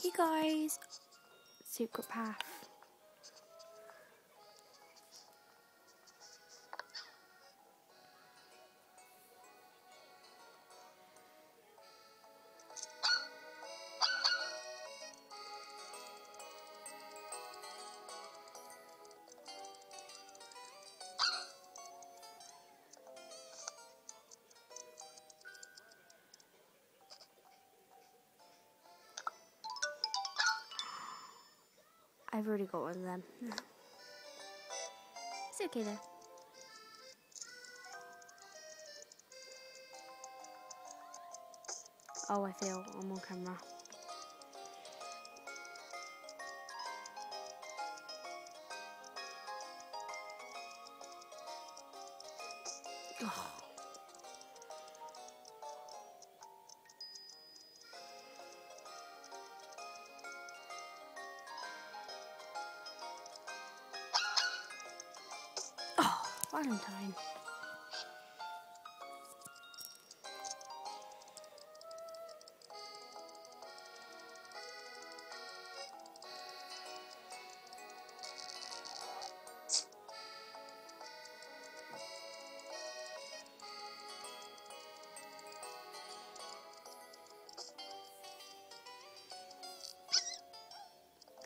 Hey guys, secret path. I've already got one of them. It's okay though. Oh, I feel I'm on camera. Oh. Oh, Valentine.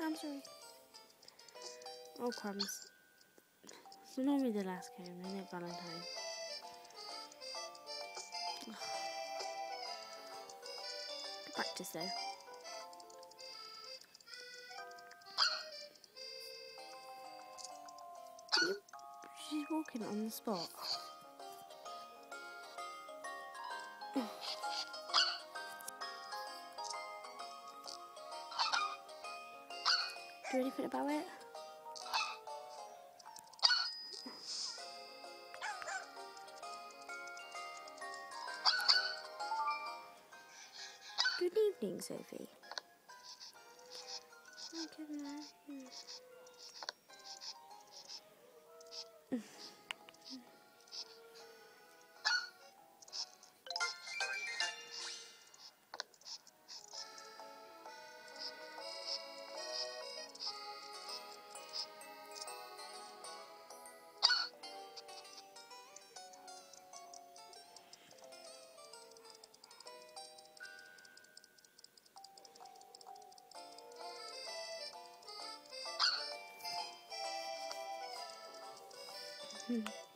I'm sorry. Oh, crumbs. So normally the last game, isn't it, Valentine? Ugh. Good practice though. She's walking on the spot. Do anything about it? Good evening, Sophie.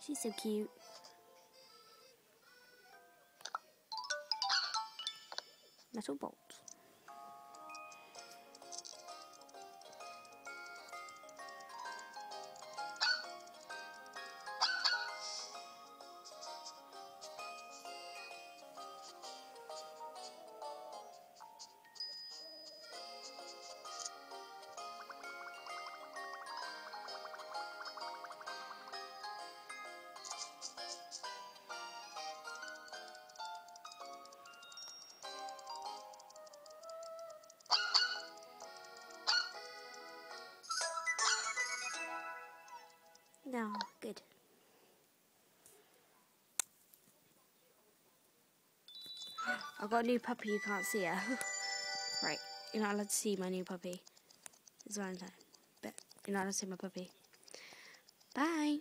She's so cute. Metal bolt. No, good. I've got a new puppy, you can't see her. Right, you're not allowed to see my new puppy. It's Valentine, but you're not allowed to see my puppy. Bye.